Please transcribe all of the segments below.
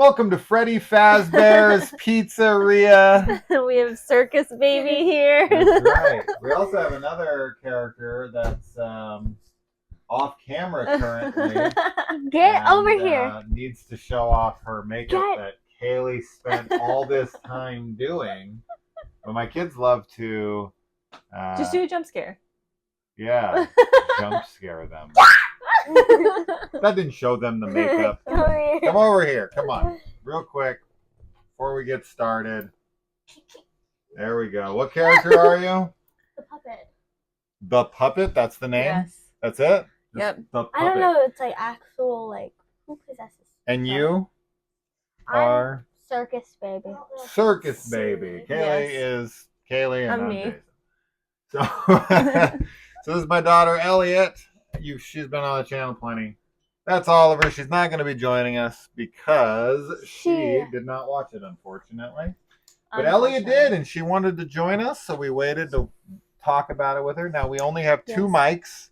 Welcome to Freddy Fazbear's Pizzeria. We have Circus Baby here. That's right. We also have another character that's off camera currently. Get over here. Needs to show off her makeup Get. that Kaylee spent all this time doing. But my kids love to... Just do a jump scare. Yeah, jump scare them. That didn't show them the makeup. Come over here. Come on. Real quick, before we get started. There we go. What character are you? The puppet. The puppet? That's the name? Yes. That's it? Yep. The puppet. I don't know. It's like actual, like, who possesses? And you I'm are? Circus Baby. Circus Baby. Kaylee is Kaylee and I'm I'm me. Jason. So, so this is my daughter, Elliot. She's been on the channel plenty. That's Oliver. She's not going to be joining us because she did not watch it, unfortunately. But Elliot did, and she wanted to join us, so we waited to talk about it with her. Now, we only have two mics.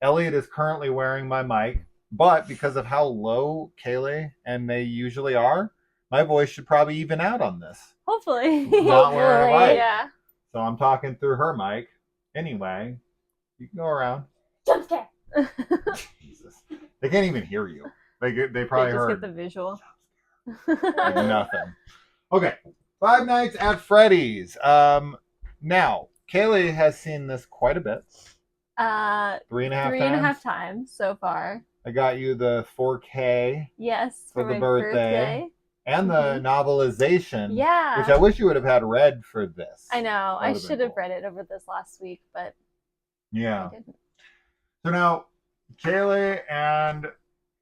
Elliot is currently wearing my mic, but because of how low Kaylee and they usually are, my voice should probably even out on this. Hopefully. Not wearing a mic. Yeah. So I'm talking through her mic. Anyway, you can go around. Jump scare. Jesus. They can't even hear you. They probably They just heard get the visual. like nothing. Okay. Five Nights at Freddy's. Now, Kaylee has seen this quite a bit. 3.5 times so far. I got you the 4K. Yes, For the my birthday. And the novelization. Yeah. Which I wish you would have had read for this. I know. I That would have should been have read it over this last week, but Yeah. I didn't. So now, Kaylee and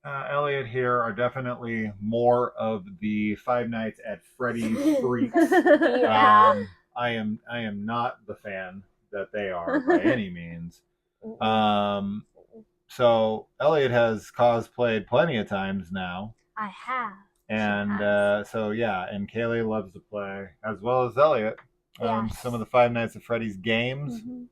Elliot here are definitely more of the Five Nights at Freddy's freaks. Yeah. I am not the fan that they are by any means. So Elliot has cosplayed plenty of times now. I have. And so yeah, and Kaylee loves to play, as well as Elliot, Yes. some of the Five Nights at Freddy's games. Mhm.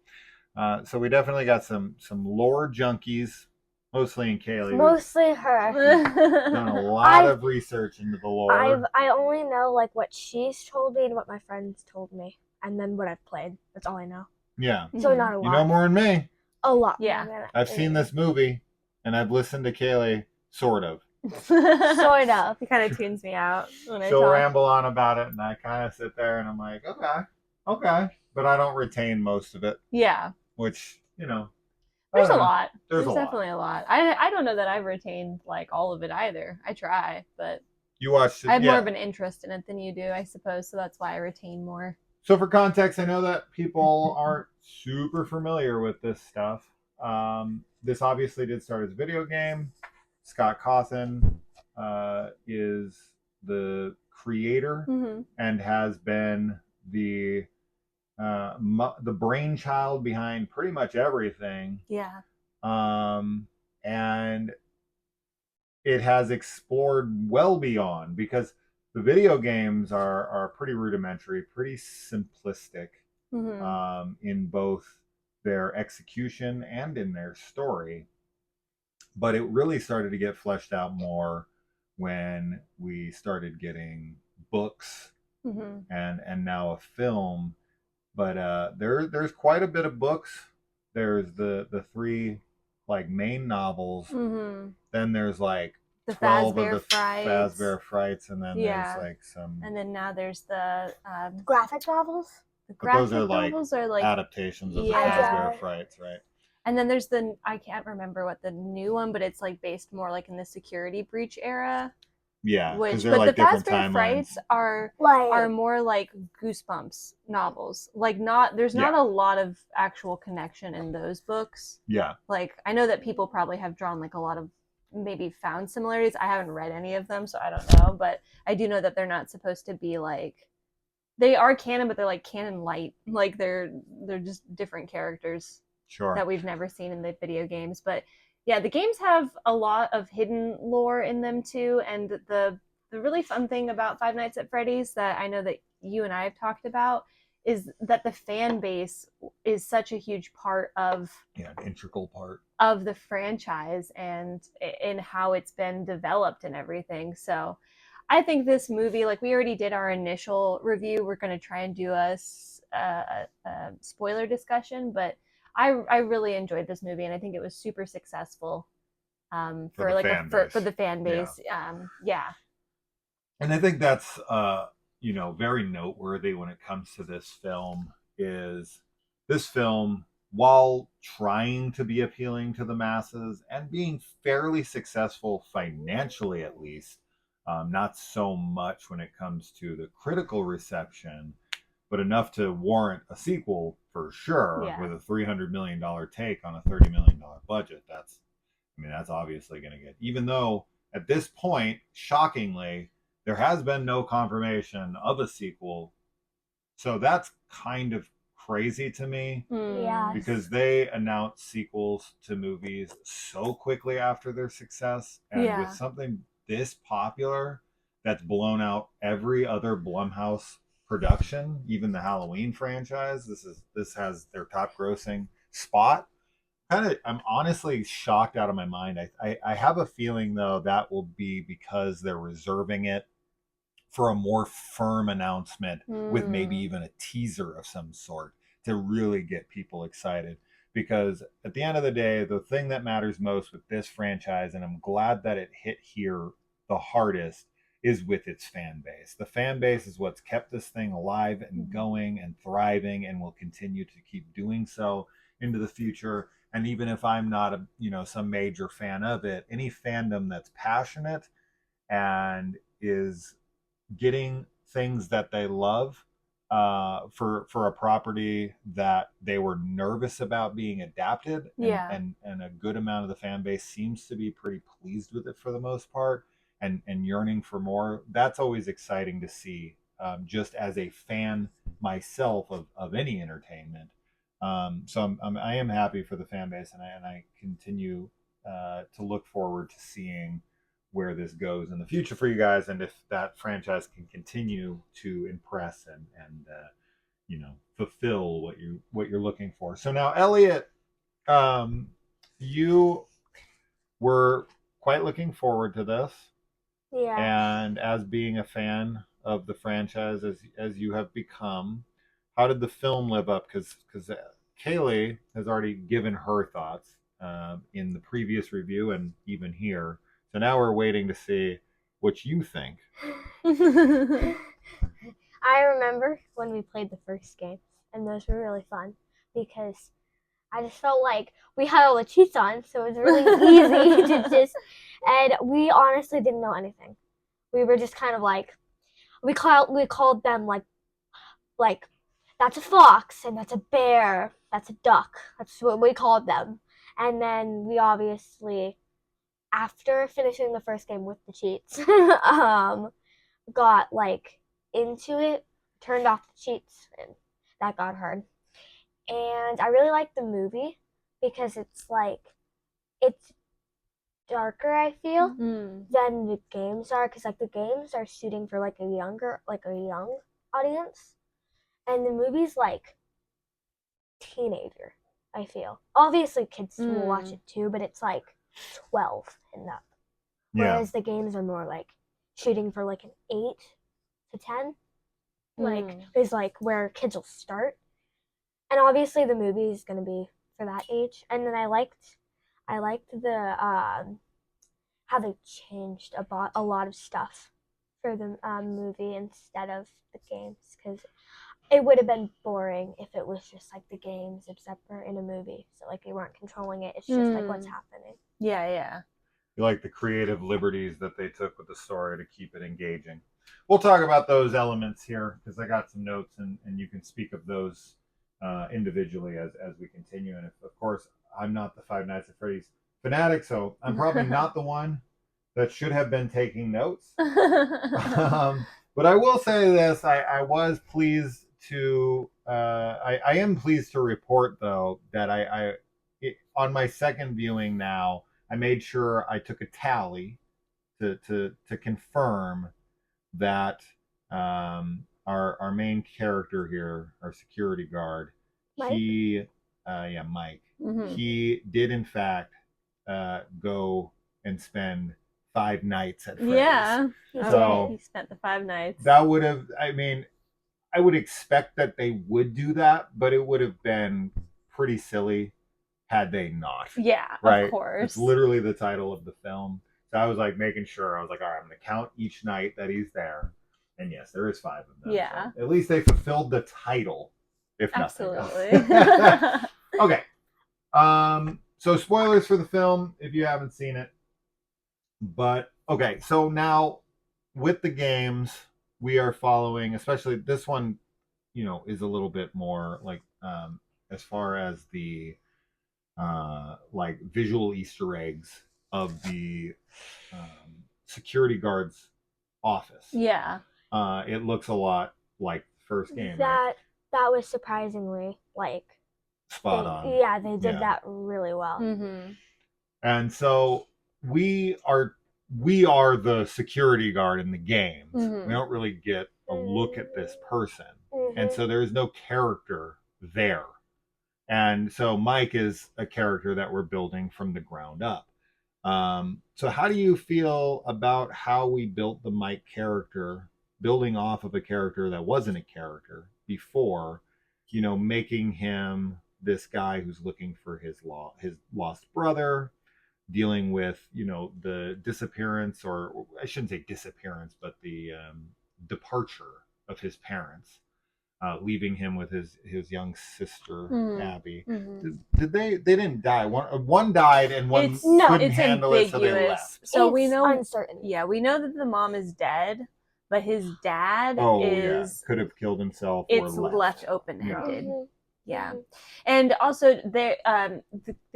So we definitely got some lore junkies, mostly in Kaylee. Mostly her. Done a lot of research into the lore. I only know like what she's told me and what my friends told me, and then what I've played. That's all I know. Yeah. So not a lot. You know more than me. A lot. Yeah. more than I've seen this movie, and I've listened to Kaylee, sort of. Sort of. It kind of tunes me out when I She'll talk. ramble on about it, and I kind of sit there, and I'm like, okay. But I don't retain most of it, Yeah. which, I There's a don't know. lot. There's a lot. Definitely a lot. I don't know that I've retained like all of it either. I try, but You watched it. I have more of an interest in it than you do, I suppose. So that's why I retain more. So for context, I know that people aren't super familiar with this stuff. This obviously did start as a video game. Scott Cawthon is the creator and has been the brainchild behind pretty much everything. Yeah. And it has explored well beyond, because the video games are pretty rudimentary, pretty simplistic in both their execution and in their story. But it really started to get fleshed out more when we started getting books and now a film. But there's quite a bit of books. There's the three like main novels. Then there's like The 12 Fazbear of the Frights. Fazbear Frights, and then there's like some. And then now there's the graphic novels. the But those graphic are like novels are like adaptations of the Yeah. Fazbear Frights, right? And then there's I can't remember what the new one, but it's like based more like in the security breach era. Yeah, Which, because they're but like the different Fazbear timelines. Frights are Like more like Goosebumps novels. Like there's not a lot of actual connection in those books. Yeah. Like I know that people probably have drawn like a lot of maybe found similarities. I haven't read any of them, so I don't know. But I do know that they're not supposed to be like, they are canon, but they're like canon light. Like they're just different characters Sure. that we've never seen in the video games. But yeah, the games have a lot of hidden lore in them too. And the really fun thing about Five Nights at Freddy's that I know that you and I have talked about is that the fan base is such a huge part of an integral part of the franchise and in how it's been developed and everything. So I think this movie, like we already did our initial review, we're going to try and do a spoiler discussion, but I really enjoyed this movie, and I think it was super successful For the fan base. for the fan base. Yeah. And I think that's very noteworthy when it comes to this film. Is this film, while trying to be appealing to the masses and being fairly successful financially, at least, not so much when it comes to the critical reception, but enough to warrant a sequel for sure. Yeah. With a $300 million take on a $30 million budget. That's obviously going to get, even though at this point, shockingly, there has been no confirmation of a sequel. So that's kind of crazy to me. Yes. Because they announce sequels to movies so quickly after their success. And with something this popular that's blown out every other Blumhouse production, even the Halloween franchise, this has their top grossing spot. I'm honestly shocked out of my mind. I have a feeling though that will be because they're reserving it for a more firm announcement with maybe even a teaser of some sort to really get people excited. Because at the end of the day, the thing that matters most with this franchise, and I'm glad that it hit here the hardest, is with its fan base. The fan base is what's kept this thing alive and going and thriving, and will continue to keep doing so into the future. And even if I'm not some major fan of it, any fandom that's passionate and is getting things that they love for a property that they were nervous about being adapted, and a good amount of the fan base seems to be pretty pleased with it for the most part, and yearning for more. That's always exciting to see, just as a fan myself of any entertainment. So I am happy for the fan base, and I continue to look forward to seeing where this goes in the future for you guys, and if that franchise can continue to impress and fulfill what you're looking for. So now, Elliot, you were quite looking forward to this, and as being a fan of the franchise as you have become, how did the film live up? Because Kaylee has already given her thoughts in the previous review and even here. So now we're waiting to see what you think. I remember when we played the first game, and those were really fun because I just felt like we had all the cheats on, so it was really easy to just. And we honestly didn't know anything. We were just kind of like, we called them like that's a fox and that's a bear, that's a duck. That's what we called them. And then we obviously, after finishing the first game with the cheats, got into it, turned off the cheats, and that got hard. And I really like the movie because it's darker, I feel, than the games are, because the games are shooting for a young audience, and the movie's teenager, I feel. Obviously kids will watch it too, but it's 12 and up. Whereas the games are more shooting for an 8 to 10. Is where kids will start. And obviously the movie is going to be for that age. And then I liked the how they changed a lot of stuff for the movie instead of the games, because it would have been boring if it was just the games except for in a movie. So they weren't controlling it. It's just what's happening. Yeah. You like the creative liberties that they took with the story to keep it engaging. We'll talk about those elements here because I got some notes, and you can speak of those individually as we continue. And of course, I'm not the Five Nights at Freddy's fanatic, so I'm probably not the one that should have been taking notes. But I will say this: I was pleased to. I am pleased to report, though, that on my second viewing now, I made sure I took a tally to confirm that our main character here, our security guard, Mike? Mike, he did in fact go and spend 5 Nights at Freddy's. Yeah. So he spent the 5 nights. That would have, I mean, I would expect that they would do that, but it would have been pretty silly had they not. Yeah, right? Of course. It's literally the title of the film. So I was like making sure. I was like, all right, I'm going to count each night that he's there. And yes, there is 5 of them. Yeah. So at least they fulfilled the title, if Absolutely. nothing else. Okay. So spoilers for the film if you haven't seen it. But okay, so now with the games, we are following, especially this one, is a little bit more like as far as the like visual Easter eggs of the security guard's office. Yeah. It looks a lot like the first game. That was surprisingly like spot on. Yeah, they did that really well. Mm-hmm. And so we are the security guard in the games. Mm-hmm. We don't really get a look at this person. Mm-hmm. And so there's no character there. And so Mike is a character that we're building from the ground up. So how do you feel about how we built the Mike character, building off of a character that wasn't a character before, making him this guy who's looking for his lost brother, dealing with, the disappearance, or I shouldn't say disappearance, but the departure of his parents, leaving him with his young sister, Abby. Mm-hmm. Did they didn't die. One died and one couldn't handle it, so they left. So we know uncertain. Yeah, we know that the mom is dead, but his dad could have killed himself. It's or left open-ended. Mm-hmm. Yeah. And also the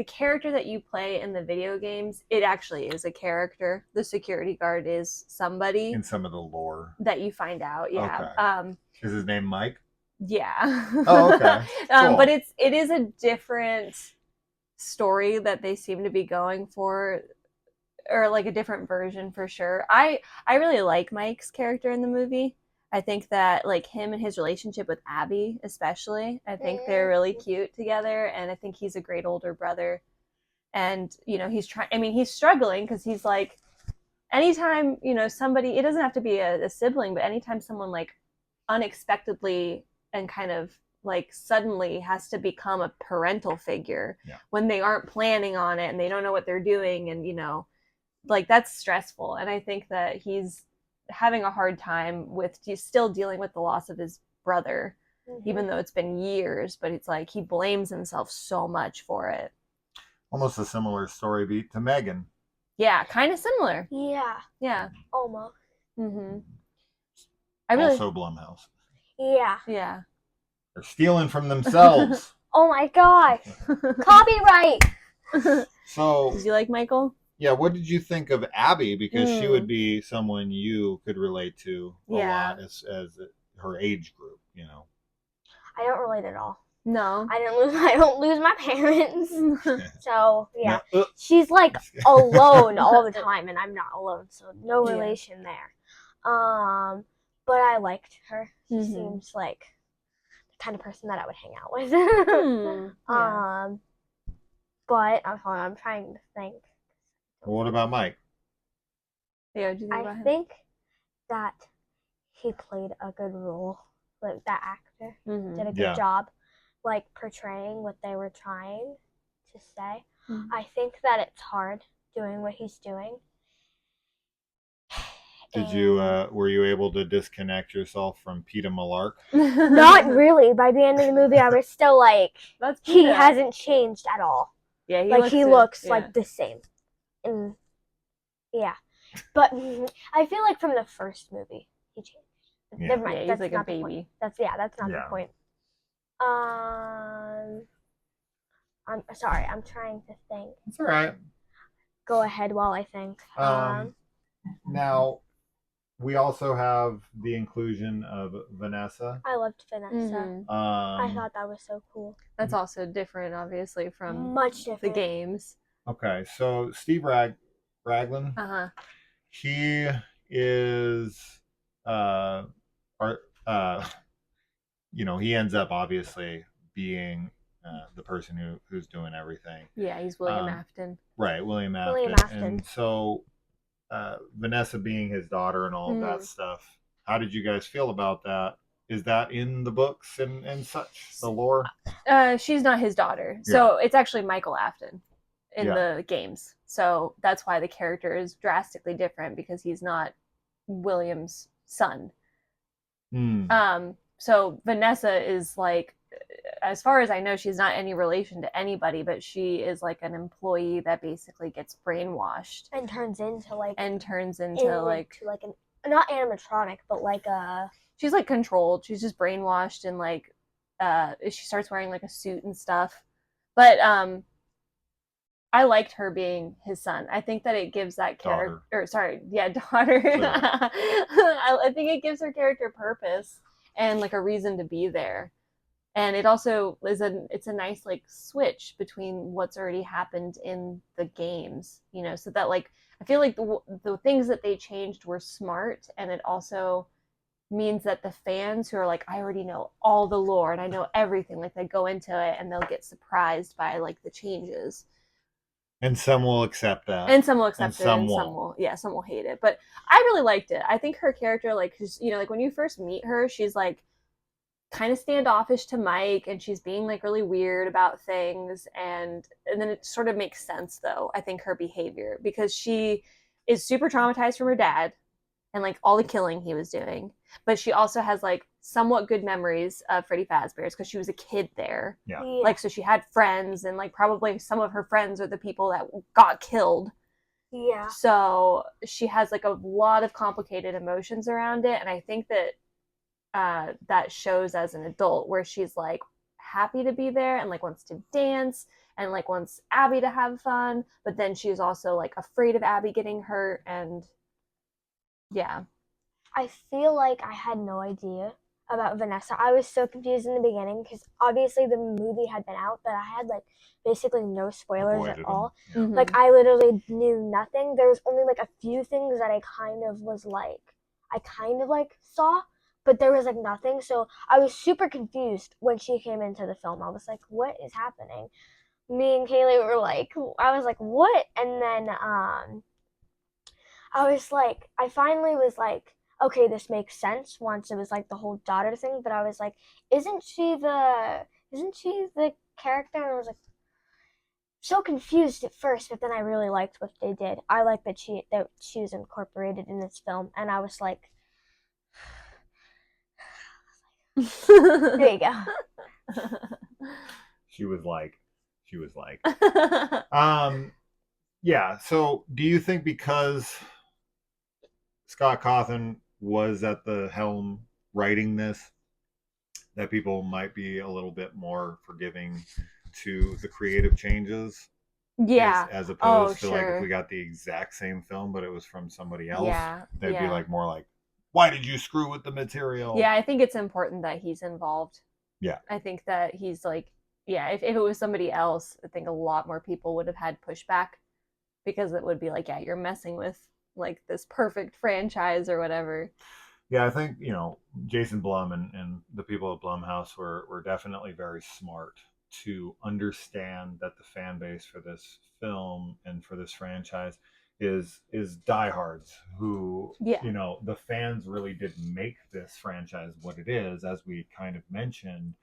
character that you play in the video games, it actually is a character. The security guard is somebody in some of the lore that you find out. Yeah. Okay. Is his name Mike? Yeah. Oh, okay. Cool. But it is a different story that they seem to be going for, or like a different version for sure. I really like Mike's character in the movie. I think that like him and his relationship with Abby, especially, I think they're really cute together, and I think he's a great older brother. And he's struggling because he's like, anytime somebody, it doesn't have to be a sibling, but anytime someone like unexpectedly and kind of like suddenly has to become a parental figure when they aren't planning on it and they don't know what they're doing, and like that's stressful. And I think that he's having a hard time with still dealing with the loss of his brother, even though it's been years, but it's like he blames himself so much for it. Almost a similar story beat to Megan. Yeah, kind of similar. Yeah, almost. Mm-hmm. Also Blumhouse. Yeah. They're stealing from themselves. Oh my god. Copyright. So did you like Michael? Yeah, what did you think of Abby? Because she would be someone you could relate to a lot as her age group, I don't relate at all. No. I don't lose my parents. So yeah. No. She's like alone all the time, and I'm not alone, so no relation there. But I liked her. She seems like the kind of person that I would hang out with. But I'm trying to think. Well, what about Mike? Yeah, what do you think about him? I think that he played a good role. Like that actor did a good job, like portraying what they were trying to say. I think that it's hard doing what he's doing. Were you able to disconnect yourself from Peter Malark? Not really. By the end of the movie, I was still like, he hasn't changed at all. Yeah, he looks like the same. And but I feel like from the first movie he changed. Yeah. Never mind. He's That's like not a baby. The point. That's not the point. I'm sorry. I'm trying to think. It's all right. Go ahead while I think. Now, we also have the inclusion of Vanessa. I loved Vanessa. I thought that was so cool. That's also different, obviously, from much different the games. Okay, so Steve Raglan. He is, he ends up obviously being the person who's doing everything. Yeah, he's William Afton. Right, William Afton. William Afton. And so, Vanessa being his daughter and all of that stuff. How did you guys feel about that? Is that in the books and such, the lore? She's not his daughter. So it's actually Michael Afton in Yeah. the games. So that's why the character is drastically different, because he's not William's son. So Vanessa is like, as far as I know, she's not any relation to anybody, but she is like an employee that basically gets brainwashed and turns into like an not animatronic, but like a she's like controlled. She's just brainwashed, and like she starts wearing like a suit and stuff. But I liked her being his son. I think that it gives that character, daughter. I think it gives her character purpose and like a reason to be there. And it also is it's a nice like switch between what's already happened in the games, you know, so that like I feel like the things that they changed were smart, and it also means that the fans who are like, I already know all the lore and I know everything, like they go into it and they'll get surprised by like the changes. And some will accept that. And some will accept it, and some will hate it. But I really liked it. I think her character, like, you know, like when you first meet her, she's like kind of standoffish to Mike, and she's being like really weird about things, and then it sort of makes sense though, I think, her behavior, because she is super traumatized from her dad and like all the killing he was doing, but she also has like somewhat good memories of Freddy Fazbear's because she was a kid there. Yeah. Like, so she had friends, and like probably some of her friends are the people that got killed. Yeah. So she has like a lot of complicated emotions around it, and I think that that shows as an adult, where she's like happy to be there and like wants to dance and like wants Abby to have fun, but then she's also like afraid of Abby getting hurt. And yeah, I feel like I had no idea about Vanessa. I was so confused in the beginning because obviously the movie had been out, but I had like basically no spoilers at all. Yeah. Like I literally knew nothing. There was only like a few things that I kind of saw, but there was like nothing. So I was super confused when she came into the film. I was like, what is happening? Me and Kaylee were like, I was like, what? And then I finally was like, okay, this makes sense once it was like the whole daughter thing. But I was like, isn't she the character? And I was like, so confused at first, but then I really liked what they did. I liked that she was incorporated in this film, and I was like, there you go. She was like, yeah. So do you think because Scott Cawthon was at the helm writing this, that people might be a little bit more forgiving to the creative changes? Yeah. As opposed to sure. like if we got the exact same film but it was from somebody else, Yeah. they'd be like more like, why did you screw with the material? Yeah, I think it's important that he's involved. Yeah. I think that he's like, yeah, if it was somebody else, I think a lot more people would have had pushback, because it would be like, yeah, you're messing with like this perfect franchise or whatever. Yeah, I think, you know, Jason Blum and the people at Blumhouse were definitely very smart to understand that the fan base for this film and for this franchise is diehards who, you know, the fans really did make this franchise what it is, as we kind of mentioned,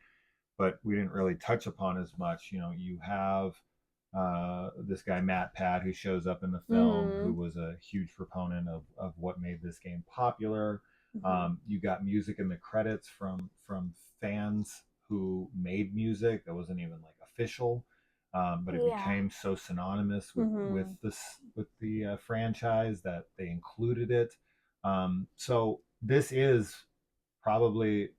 but we didn't really touch upon as much. You know, you have this guy Matt Pad, who shows up in the film, who was a huge proponent of what made this game popular. You got music in the credits from fans who made music that wasn't even like official, but it became so synonymous with the franchise that they included it. So this is probably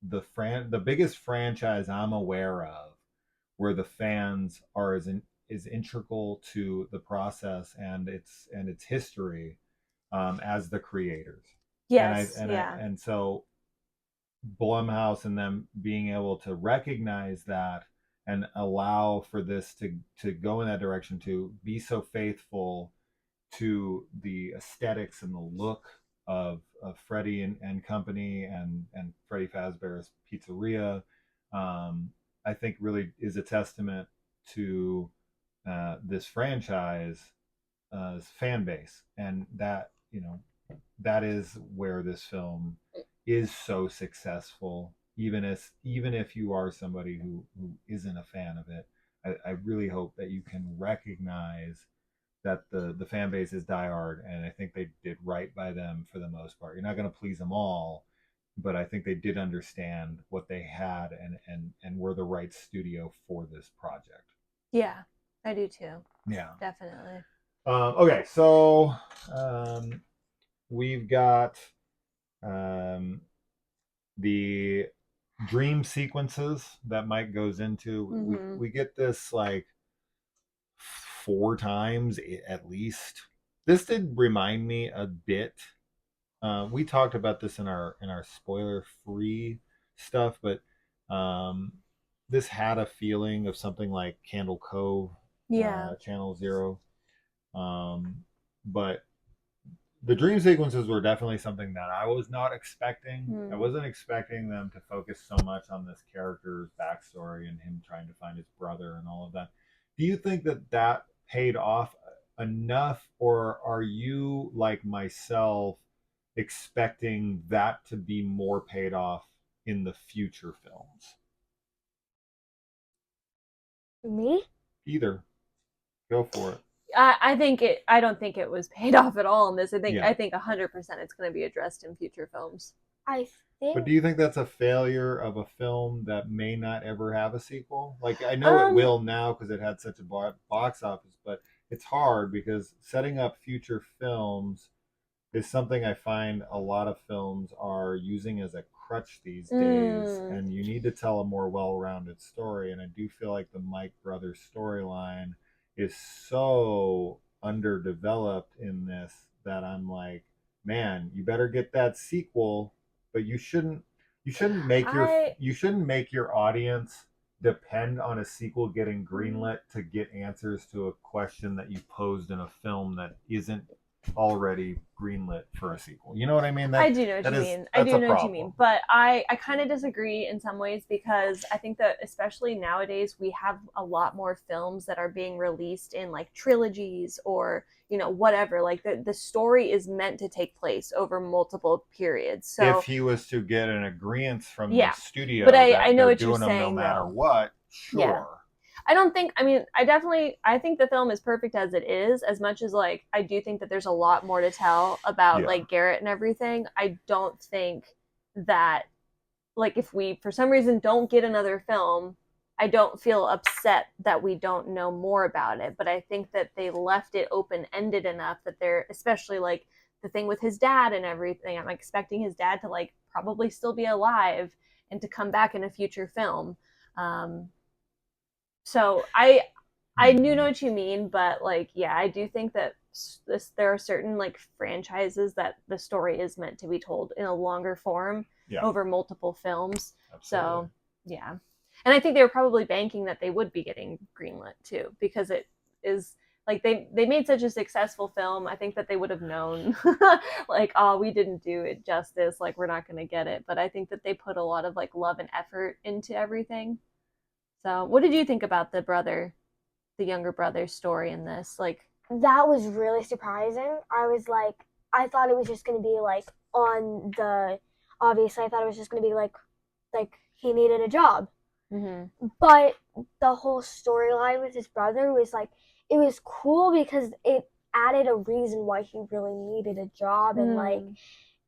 the biggest franchise I'm aware of where the fans are is integral to the process and its history, as the creators. Yes. And so Blumhouse and them being able to recognize that and allow for this to go in that direction, to be so faithful to the aesthetics and the look of Freddy and company and Freddy Fazbear's Pizzeria, I think really is a testament to this franchise fan base, and that that is where this film is so successful. Even if you are somebody who isn't a fan of it, I really hope that you can recognize that the fan base is diehard, and I think they did right by them for the most part. You're not going to please them all, but I think they did understand what they had, and were the right studio for this project. Yeah, I do too. Yeah, definitely. Okay, so we've got the dream sequences that Mike goes into. We get this like 4 times at least. This did remind me a bit. We talked about this in our spoiler free stuff, but this had a feeling of something like Candle Cove, Channel Zero. But the dream sequences were definitely something that I was not expecting. I wasn't expecting them to focus so much on this character's backstory and him trying to find his brother and all of that. Do you think that paid off enough, or are you like myself expecting that to be more paid off in the future films? Me? Either. Go for it. I think it. I don't think it was paid off at all in this. I think Yeah. I think 100% it's going to be addressed in future films. I think. But do you think that's a failure of a film that may not ever have a sequel? Like, I know it will now because it had such a box office, but it's hard because setting up future films is something I find a lot of films are using as a crutch these days, and you need to tell a more well-rounded story. And I do feel like the Mike brothers storyline is so underdeveloped in this that I'm like, man, you better get that sequel, but you shouldn't make your audience depend on a sequel getting greenlit to get answers to a question that you posed in a film that isn't already greenlit for a sequel. You know what I mean? I do know what you mean. I do know what you mean. But I kind of disagree in some ways, because I think that especially nowadays we have a lot more films that are being released in like trilogies or whatever. Like the story is meant to take place over multiple periods. So if he was to get an agreement from the studio, but I know what you're saying, no matter though. what, sure. Yeah. I don't think, I think the film is perfect as it is, as much as like I do think that there's a lot more to tell about like Garrett and everything. I don't think that like if we for some reason don't get another film, I don't feel upset that we don't know more about it, but I think that they left it open-ended enough that they're, especially like the thing with his dad and everything, I'm expecting his dad to like probably still be alive and to come back in a future film. So I do know what you mean, but like, yeah, I do think that there are certain like franchises that the story is meant to be told in a longer form over multiple films. Absolutely. So yeah, and I think they were probably banking that they would be getting greenlit too, because it is like they made such a successful film. I think that they would have known like, oh, we didn't do it justice, like we're not going to get it. But I think that they put a lot of like love and effort into everything. So what did you think about the younger brother's story in this? Like, that was really surprising. I thought it was just going to be like obviously I thought it was just going to be like he needed a job. But the whole storyline with his brother was like, it was cool because it added a reason why he really needed a job. And like,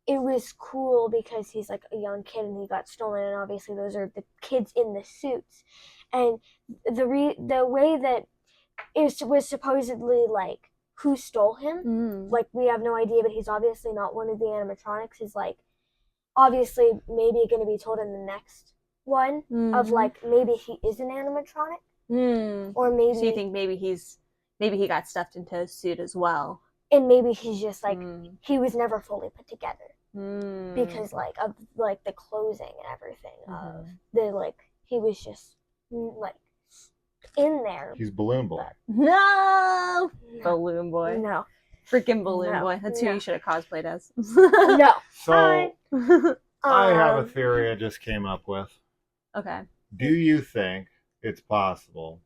it was cool because he's like a young kid and he got stolen, and obviously those are the kids in the suits. And the way that it was supposedly like who stole him, like we have no idea, but he's obviously not one of the animatronics. Is like obviously maybe going to be told in the next one of like maybe he is an animatronic, or maybe. So you think maybe he got stuffed into a suit as well, and maybe he's just like he was never fully put together because like of like the closing and everything of the like he was just like in there. He's Balloon Boy. No, Balloon Boy. No, freaking Balloon Boy. That's who you should have cosplayed as. No. So I have a theory I just came up with. Okay. Do you think it's possible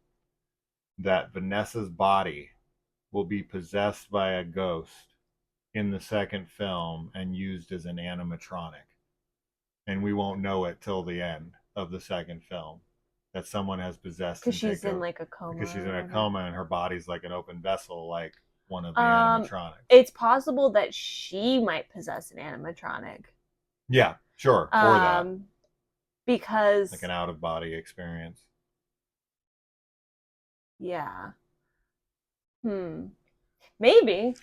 that Vanessa's body will be possessed by a ghost in the second film and used as an animatronic. And we won't know it till the end of the second film that someone has possessed because she's in like a coma. Because she's in a coma and her body's like an open vessel, like one of the animatronics. It's possible that she might possess an animatronic. Yeah, sure. Or that. Because like an out of body experience. Yeah. Maybe.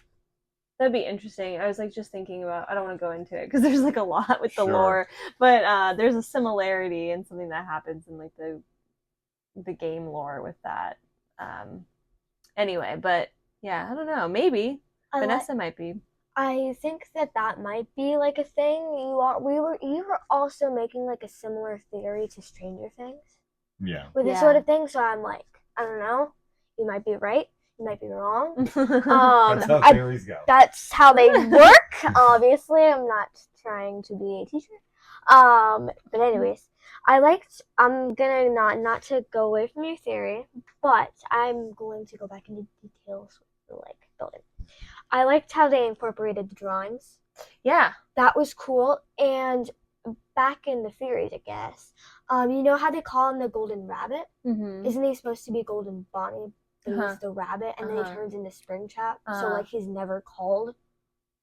That'd be interesting. I was like just thinking about, I don't want to go into it because there's like a lot with the lore, but there's a similarity in something that happens in like the game lore with that. Anyway, but yeah, I don't know. Maybe Vanessa might be. I think that might be like a thing. You were also making like a similar theory to Stranger Things. Yeah. With this sort of thing, so I'm like, I don't know. You might be right. You might be wrong. That's how theories go. That's how they work. Obviously, I'm not trying to be a teacher. But anyways, I'm gonna not to go away from your theory, but I'm going to go back into details with the like building. I liked how they incorporated the drawings. Yeah. That was cool. And back in the series, I guess, you know how they call him the Golden Rabbit? Mm-hmm. Isn't he supposed to be Golden Bonnie? But he's the rabbit, and then he turns into Springtrap. So, like, he's never called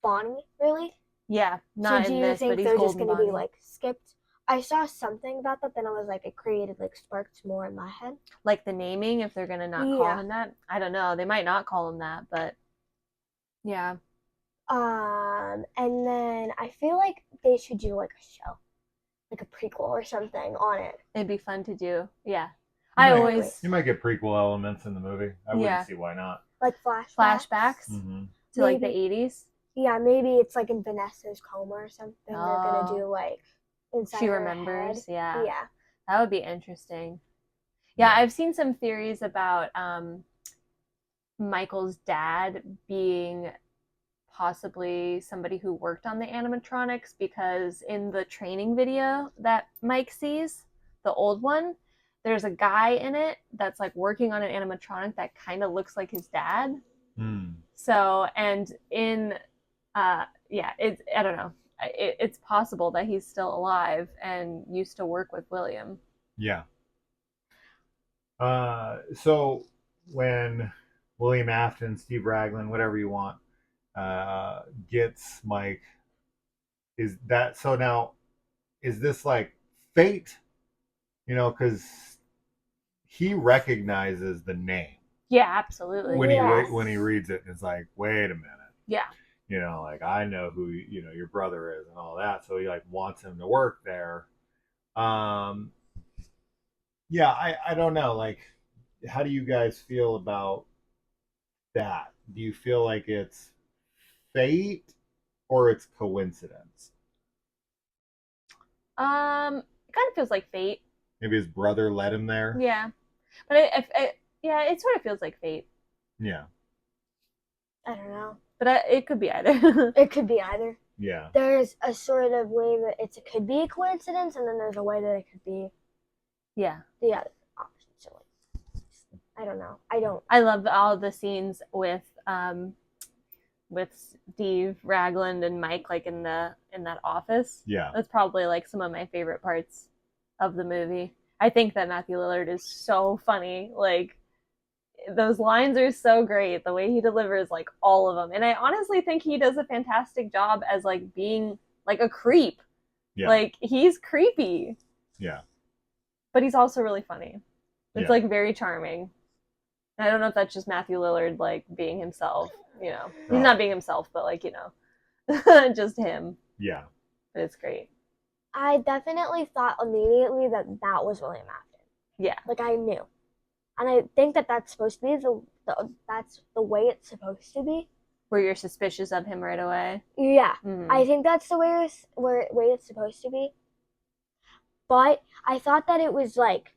Bonnie, really? Yeah, not so in this, but he's Golden Bonnie. So do you think they're just going to be, like, skipped? I saw something about that, then I was like, it created, like, sparks more in my head. Like the naming, if they're going to not call him that? I don't know. They might not call him that, but yeah. And then I feel like they should do, like, a show. Like a prequel or something on it. It'd be fun to do, yeah. You might get prequel elements in the movie. I wouldn't see why not. Like flashbacks? Mm-hmm. To like the 80s? Yeah, maybe it's like in Vanessa's coma or something. They're gonna do like inside she her remembers, head. Yeah. That would be interesting. Yeah, I've seen some theories about Michael's dad being possibly somebody who worked on the animatronics, because in the training video that Mike sees, the old one, there's a guy in it that's like working on an animatronic that kind of looks like his dad. So, and in I don't know, it's possible that he's still alive and used to work with William. Yeah. So when William Afton, Steve Raglan, whatever you want, gets Mike, is this like fate? You know, because he recognizes the name. Yeah, absolutely. When he reads it, it's like, wait a minute. Yeah. You know, like, I know who your brother is and all that, so he like wants him to work there. I don't know. Like, how do you guys feel about that? Do you feel like it's fate or it's coincidence? It kind of feels like fate. Maybe his brother led him there. Yeah, but it sort of feels like fate. Yeah. I don't know. But it could be either. It could be either. Yeah. There's a sort of way that it could be a coincidence, and then there's a way that it could be. Yeah. The other option. So I don't know. I love all the scenes with Steve Ragland and Mike, like in that office. Yeah. That's probably like some of my favorite parts of the movie. I think that Matthew Lillard is so funny. Like, those lines are so great. The way he delivers like all of them. And I honestly think he does a fantastic job as like being like a creep. Yeah. Like, he's creepy. Yeah. But he's also really funny. It's like very charming. I don't know if that's just Matthew Lillard like being himself, you know. He's not being himself, but like, you know, just him. Yeah. But it's great. I definitely thought immediately that was William Afton. Yeah. Like, I knew. And I think that that's supposed to be that's the way it's supposed to be. Where you're suspicious of him right away? Yeah. I think that's the way it's supposed to be. But I thought that it was like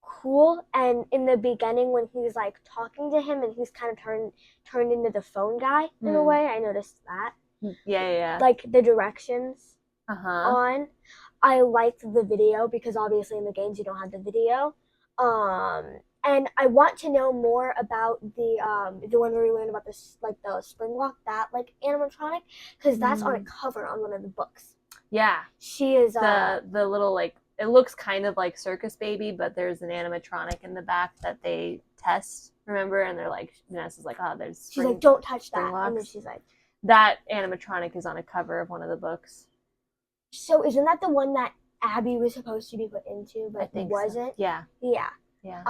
cool, and in the beginning when he's like talking to him and he's kind of turned into the phone guy in a way, I noticed that. Yeah. Like the directions on. I liked the video because obviously in the games you don't have the video. And I want to know more about the one where we learned about this, like the spring lock, that like animatronic, because that's on a cover on one of the books. Yeah, she is the little like, it looks kind of like Circus Baby, but there's an animatronic in the back that they test. Remember, and they're like, Vanessa's like, oh, there's. She's like, don't touch that, locks. and then she's like, that animatronic is on a cover of one of the books. So isn't that the one that Abby was supposed to be put into, but wasn't? So. Yeah. Yeah. Yeah.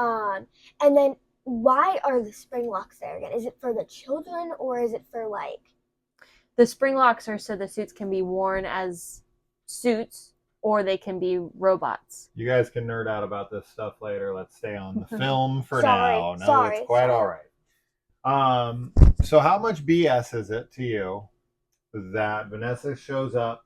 And then why are the spring locks there again? Is it for the children or is it for like? The spring locks are so the suits can be worn as suits or they can be robots. You guys can nerd out about this stuff later. Let's stay on the film for now. No, it's quite all right. So how much BS is it to you that Vanessa shows up,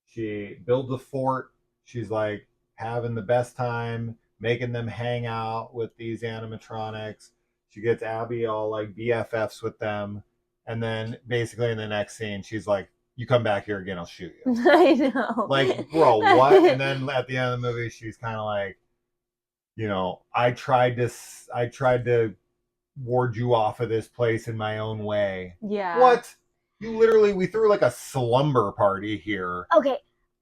she builds a fort, she's like having the best time, making them hang out with these animatronics. She gets Abby all like BFFs with them. And then basically in the next scene, she's like, you come back here again, I'll shoot you. I know. Like, bro, what? And then at the end of the movie, she's kind of like, you know, I tried to ward you off of this place in my own way. Yeah. What? We threw like a slumber party here. Okay.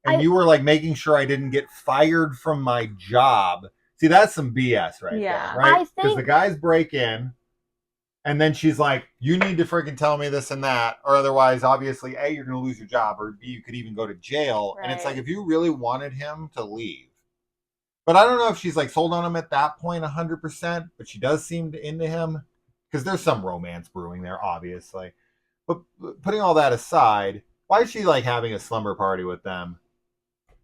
And you were like making sure I didn't get fired from my job. See, that's some BS right there, right? Because the guys break in, and then she's like, you need to freaking tell me this and that, or otherwise, obviously, A, you're going to lose your job, or B, you could even go to jail. Right. And it's like, if you really wanted him to leave. But I don't know if she's like sold on him at that point 100%, but she does seem into him, because there's some romance brewing there, obviously. But putting all that aside, why is she like having a slumber party with them?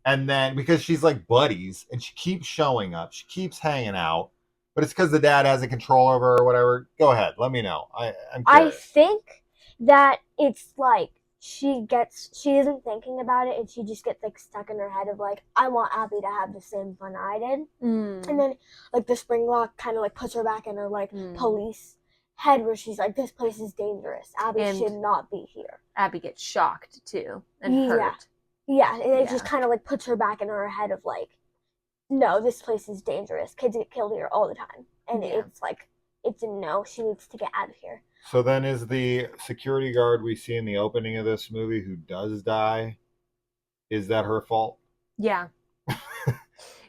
And then, because she's like buddies, and she keeps showing up, she keeps hanging out, but it's because the dad has a control over her or whatever. Go ahead, let me know. I'm curious. I think that it's like she isn't thinking about it, and she just gets like stuck in her head of like, I want Abby to have the same fun I did. And then like the spring lock kind of like puts her back in her like police head where she's like, this place is dangerous. Abby should not be here. Abby gets shocked too and hurt. Yeah, and it just kind of like puts her back in her head of like, no, this place is dangerous. Kids get killed here all the time. And it's like, it's a no, she needs to get out of here. So then is the security guard we see in the opening of this movie who does die, is that her fault? Yeah.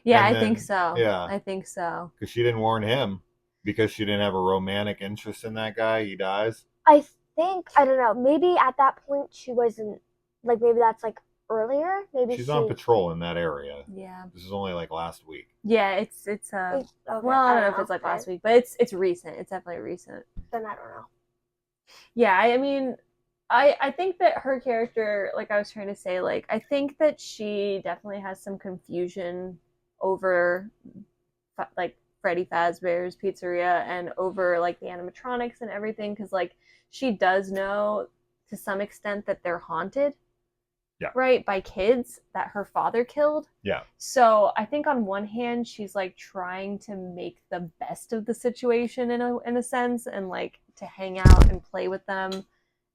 Yeah, I think so. Yeah. I think so. Because she didn't warn him. Because she didn't have a romantic interest in that guy, he dies? I think, I don't know, maybe at that point she wasn't, like maybe that's like earlier. Maybe she's on patrol in that area. Yeah. This is only like last week. Yeah, it's well, I don't know if it's like last week, but it's recent. It's definitely recent. Then I don't know. Yeah, I mean, I think that her character, like I was trying to say, like I think that she definitely has some confusion over like Freddy Fazbear's Pizzeria and over like the animatronics and everything, because like she does know to some extent that they're haunted. Yeah. Right, by kids that her father killed. Yeah. So I think on one hand she's like trying to make the best of the situation in a sense, and like to hang out and play with them,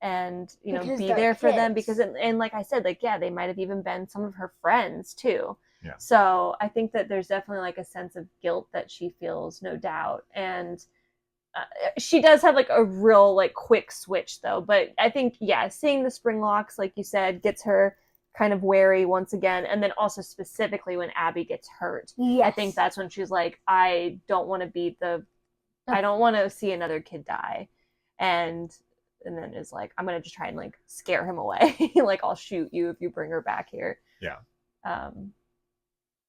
and you know be there for them because and like I said, like yeah, they might have even been some of her friends too. Yeah. So I think that there's definitely like a sense of guilt that she feels, no doubt, and she does have like a real like quick switch though. But I think seeing the spring locks, like you said, gets her kind of wary once again, and then also specifically when Abby gets hurt. Yes. I think that's when she's like, I don't want to see another kid die, and then is like, I'm gonna just try and like scare him away. Like I'll shoot you if you bring her back here. Yeah.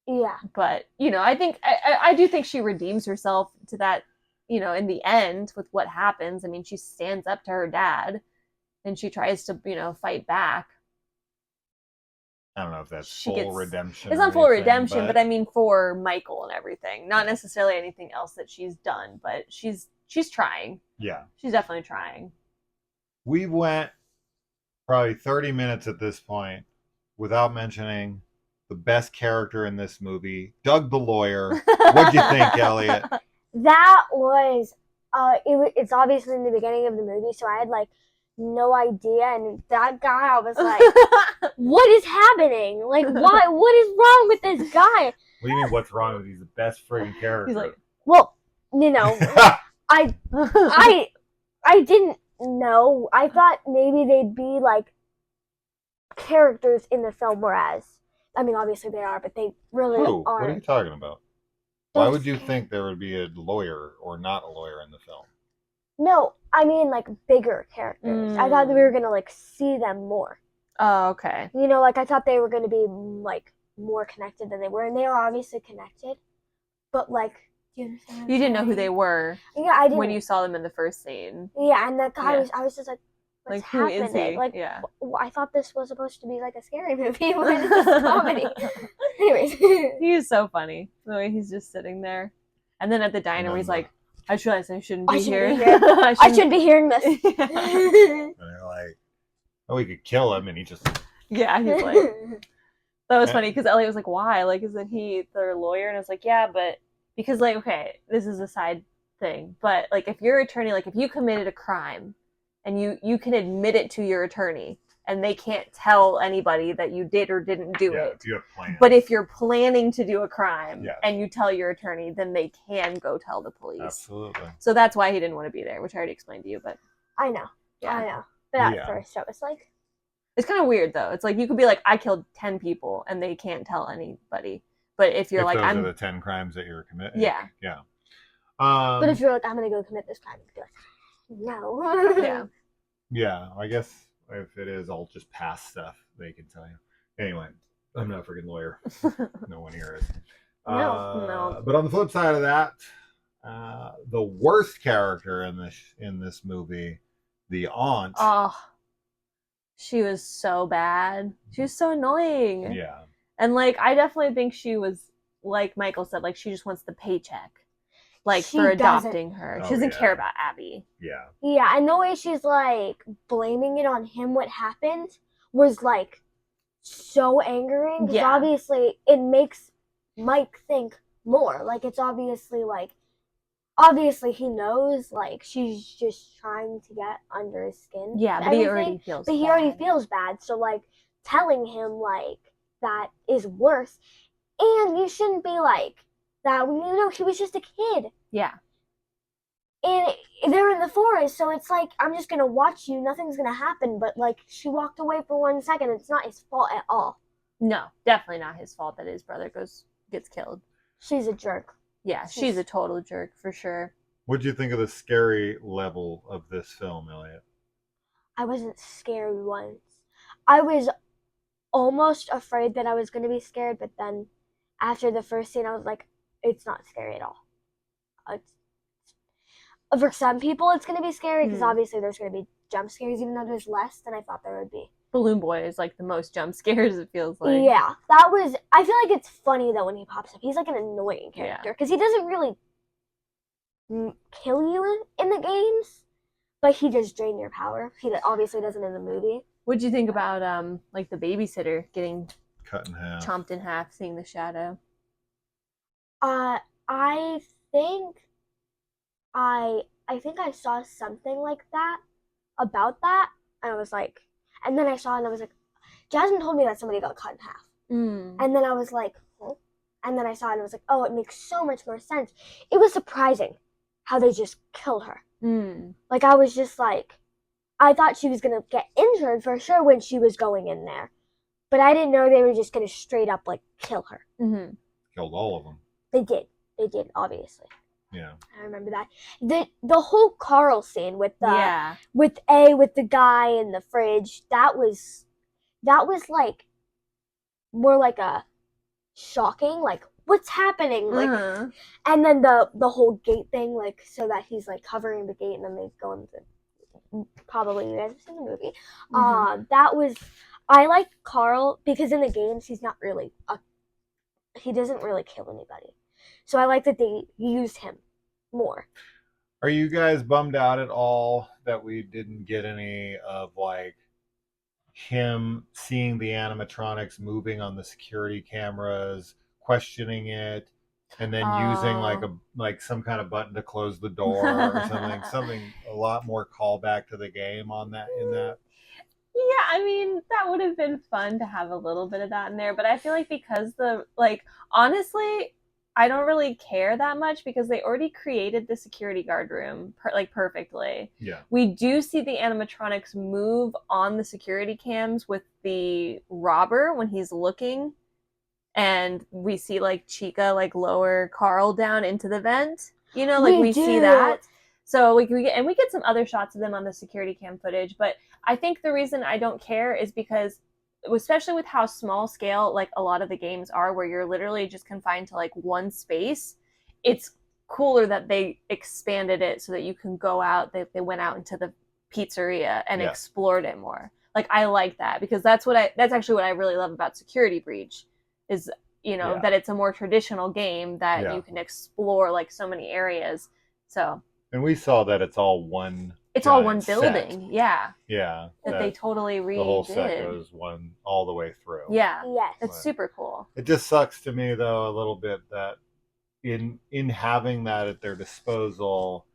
Yeah. But you know, I think I do think she redeems herself to that, you know, in the end with what happens. I mean, she stands up to her dad and she tries to, you know, fight back. I don't know if that's full redemption. It's not full redemption, but I mean for Michael and everything. Not necessarily anything else that she's done, but she's trying. Yeah. She's definitely trying. We went probably 30 minutes at this point without mentioning the best character in this movie, Doug the lawyer. What'd you think, Elliot? That was it's obviously in the beginning of the movie, so I had like no idea, and that guy, I was like, what is happening? Like, what is wrong with this guy? What do you mean what's wrong with him? He's the best friggin' character. He's like, well, you know, I didn't know. I thought maybe they'd be like characters in the film, whereas I mean, obviously they are, but they really Who? aren't. What are you talking about? Why would you think there would be a lawyer or not a lawyer in the film? No, I mean like bigger characters. I thought that we were gonna like see them more. Oh, okay. You know, like I thought they were gonna be like more connected than they were, and they are obviously connected. But like, do you understand? You didn't know who they were. Yeah, I didn't. When you saw them in the first scene. Yeah, and that guy I was just like, what's who happening? is he? Like, yeah. I thought this was supposed to be like a scary movie, but it's just a comedy. Anyways, he is so funny the way he's just sitting there, and then at the diner, he's like, "I just realized I shouldn't be here. I shouldn't be hearing this." And they're like, "Oh, we could kill him," and he just yeah, he's like, that was funny because Elliot was like, "Why? Like, isn't he their lawyer?" And I was like, "Yeah, but because like, okay, this is a side thing, but like, if your attorney, like, if you committed a crime." And you can admit it to your attorney, and they can't tell anybody that you did or didn't do it. If you have plans. But if you're planning to do a crime yes. and you tell your attorney, then they can go tell the police. Absolutely. So that's why he didn't want to be there, which I already explained to you. But I know. But at first, I was like, it's kind of weird though. It's like you could be like, I killed 10 people, and they can't tell anybody. But if you're like, those are the 10 crimes that you're committing. Yeah. Yeah. But if you're like, I'm gonna go commit this crime, you'd be like, no. Yeah. Yeah, I guess if it is all just past stuff, they can tell you. Anyway, I'm not a freaking lawyer. No one here is. No. But on the flip side of that, the worst character in this movie, the aunt. Oh, she was so bad. She was so annoying. Yeah. And like, I definitely think she was, like Michael said, like she just wants the paycheck. Like she for adopting her. She doesn't care about Abby. Yeah. Yeah, and the way she's like blaming it on him what happened was like so angering. Because obviously it makes Mike think more. Like it's obviously he knows like she's just trying to get under his skin. Yeah, but he already feels bad. He already feels bad. So like telling him like that is worse. And you shouldn't be like that when you know he was just a kid. Yeah. And they're in the forest, so it's like, I'm just gonna watch you, nothing's gonna happen, but like, she walked away for 1 second, it's not his fault at all. No, definitely not his fault that his brother gets killed. She's a jerk. Yeah, she's a total jerk, for sure. What'd you think of the scary level of this film, Elliot? I wasn't scared once. I was almost afraid that I was gonna be scared, but then after the first scene, I was like, it's not scary at all. For some people, it's going to be scary because obviously there's going to be jump scares, even though there's less than I thought there would be. Balloon Boy is like the most jump scares, it feels like. Yeah, I feel like it's funny though when he pops up. He's like an annoying character because he doesn't really kill you in the games, but he does drain your power. He obviously doesn't in the movie. What'd you think about like the babysitter getting cut in half, chomped in half, seeing the shadow? I think I saw something like that about that, and I was like, and then I saw it and I was like, Jasmine told me that somebody got cut in half, and then I was like, oh. And then I saw it and I was like, oh, it makes so much more sense. It was surprising how they just killed her. Like I was just like, I thought she was gonna get injured for sure when she was going in there, but I didn't know they were just gonna straight up like kill her. Killed all of them. They did, obviously. Yeah. I remember that. The whole Carl scene with the with the guy in the fridge, that was like more like a shocking, like what's happening? Like and then the whole gate thing, like so that he's like covering the gate and then they go into probably you guys have seen the movie. That was I like Carl because in the games he's not really he doesn't really kill anybody. So I like that they used him more. Are you guys bummed out at all that we didn't get any of like him seeing the animatronics moving on the security cameras, questioning it, and then using like some kind of button to close the door or something a lot more callback to the game on that in that? Yeah, I mean, that would have been fun to have a little bit of that in there, but I feel like because honestly, I don't really care that much because they already created the security guard room perfectly. Yeah. We do see the animatronics move on the security cams with the robber when he's looking, and we see like Chica like lower Carl down into the vent. You know, like we see that. So we get some other shots of them on the security cam footage, but I think the reason I don't care is because, especially with how small scale like a lot of the games are, where you're literally just confined to like one space, it's cooler that they expanded it so that you can go out. They went out into the pizzeria and explored it more. Like I like that because that's actually what I really love about Security Breach is, you know, that it's a more traditional game that you can explore like so many areas. So. And we saw that it's all one. It's all one building. Set. Yeah. Yeah. That they totally redid. The whole set goes one all the way through. Yeah. Yes. It's super cool. It just sucks to me though a little bit that in having that at their disposal,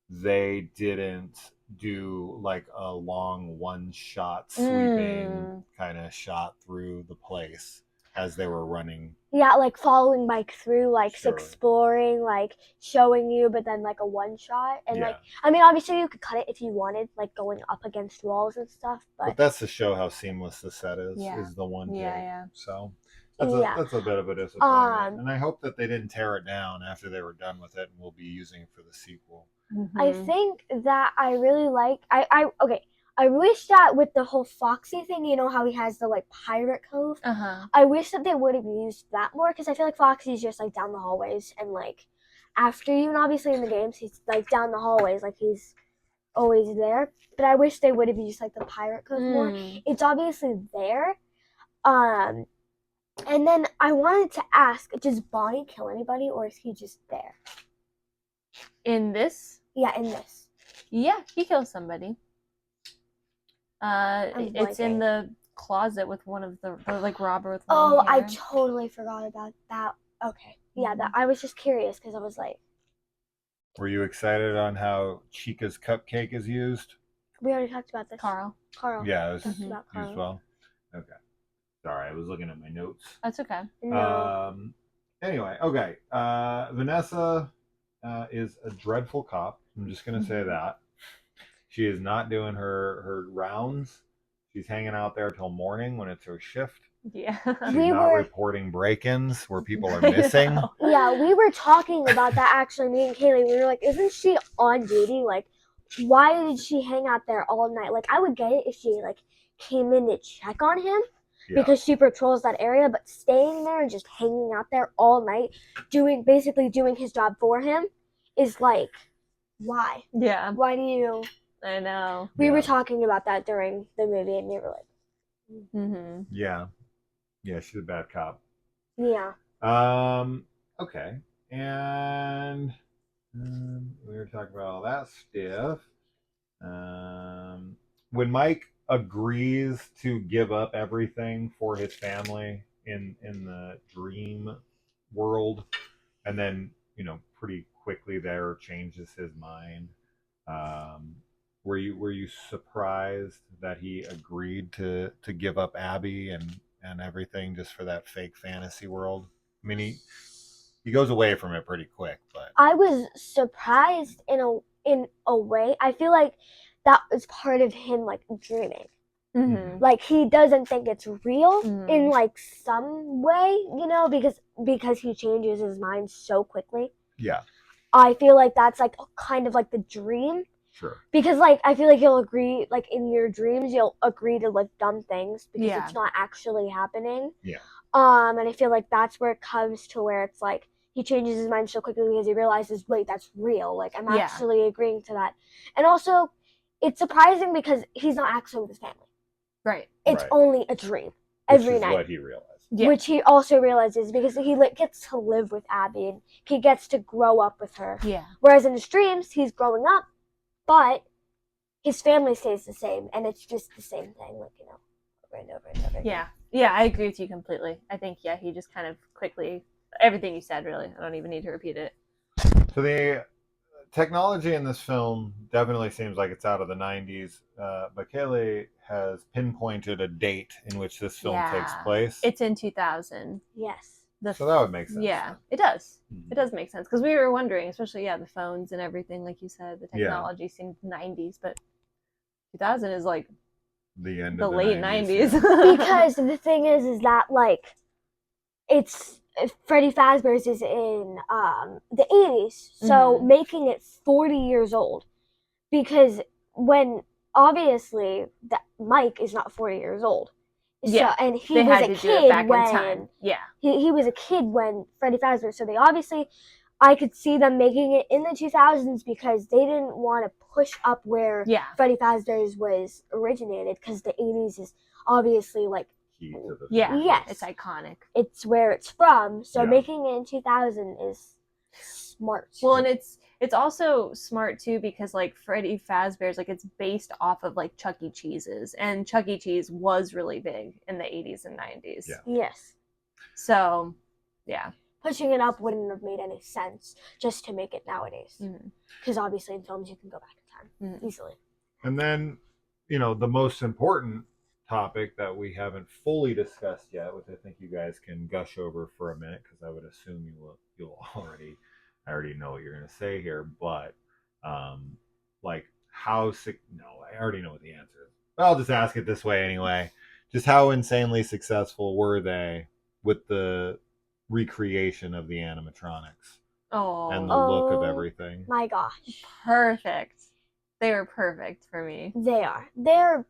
they didn't do like a long one shot sweeping kind of shot through the place as they were running. Yeah, like following Mike through, like exploring, like showing you, but then like a one shot. And like, I mean, obviously you could cut it if you wanted, like going up against walls and stuff. But that's to show how seamless the set is the one take. Yeah. So that's a bit of a disappointment. And I hope that they didn't tear it down after they were done with it and will be using it for the sequel. Mm-hmm. I think that I really like, I wish that with the whole Foxy thing, you know how he has the like pirate cove? I wish that they would have used that more because I feel like Foxy's just like down the hallways and like after you, and obviously in the games he's like down the hallways, like he's always there. But I wish they would have used like the pirate cove more. It's obviously there. And then I wanted to ask, does Bonnie kill anybody or is he just there? In this? Yeah, in this. Yeah, he kills somebody. It's in the closet with one of the like robber with long hair. I totally forgot about that. Okay. Yeah, that I was just curious because I was like. Were you excited on how Chica's cupcake is used? We already talked about this. Carl. Yeah, it was used well. Okay. Sorry, I was looking at my notes. That's okay. No. Anyway, okay. Vanessa is a dreadful cop. I'm just gonna say that. She is not doing her rounds. She's hanging out there till morning when it's her shift. Yeah. She's not reporting break-ins where people are missing. Yeah, we were talking about that actually, me and Kaylee. We were like, isn't she on duty? Like, why did she hang out there all night? Like, I would get it if she like came in to check on him because she patrols that area, but staying there and just hanging out there all night, basically doing his job for him is like, why? Yeah. Why do you... I know. We were talking about that during the movie, and we were like, Yeah, she's a bad cop. Yeah. Okay, and we were talking about all that stuff. When Mike agrees to give up everything for his family in the dream world, and then pretty quickly there changes his mind. Were you surprised that he agreed to give up Abby and everything just for that fake fantasy world? I mean, he goes away from it pretty quick, but I was surprised in a way. I feel like that was part of him like dreaming. Like he doesn't think it's real in like some way, because he changes his mind so quickly. Yeah. I feel like that's like kind of like the dream. Sure. Because like I feel like you'll agree, like in your dreams you'll agree to like dumb things because it's not actually happening. Yeah. And I feel like that's where it comes to where it's like he changes his mind so quickly because he realizes, wait, that's real. Like I'm actually agreeing to that. And also it's surprising because he's not actually with his family. Right. It's only a dream every night. What he realized. Yeah. Which he also realizes because he gets to live with Abby and he gets to grow up with her. Yeah. Whereas in his dreams he's growing up, but his family stays the same, and it's just the same thing, like, over and over and over again. Yeah, I agree with you completely. I think, he just kind of quickly, everything you said, really, I don't even need to repeat it. So the technology in this film definitely seems like it's out of the 90s, but Kaylee has pinpointed a date in which this film takes place. It's in 2000. Yes. So that would make sense. Yeah, it does. It does make sense because we were wondering, especially the phones and everything, like you said, the technology seemed 90s, but 2000 is like the end the of the late 90s. Because the thing is that like it's Freddy Fazbear's is in the 80s, so making it 40 years old, because when obviously that Mike is not 40 years old. Yeah, so, and he was a kid when he was a kid when Freddy Fazbear. So they obviously, I could see them making it in the 2000s because they didn't want to push up where Freddy Fazbear's was originated, because the 80s is obviously like it's iconic. It's where it's from. So making it in 2000 is smart. Well, and it's also smart too because like Freddy Fazbear's, like it's based off of like Chuck E. Cheese's, and Chuck E. Cheese was really big in the 80s and 90s. Yeah. Yes. So, yeah. Pushing it up wouldn't have made any sense just to make it nowadays. Because obviously in films you can go back in time easily. And then, the most important topic that we haven't fully discussed yet, which I think you guys can gush over for a minute, because I would assume you'll already. I already know what you're going to say here, but like how sick? No, I already know what the answer is. But I'll just ask it this way anyway. Just how insanely successful were they with the recreation of the animatronics and the look of everything? My gosh, perfect! They were perfect for me. They are. They're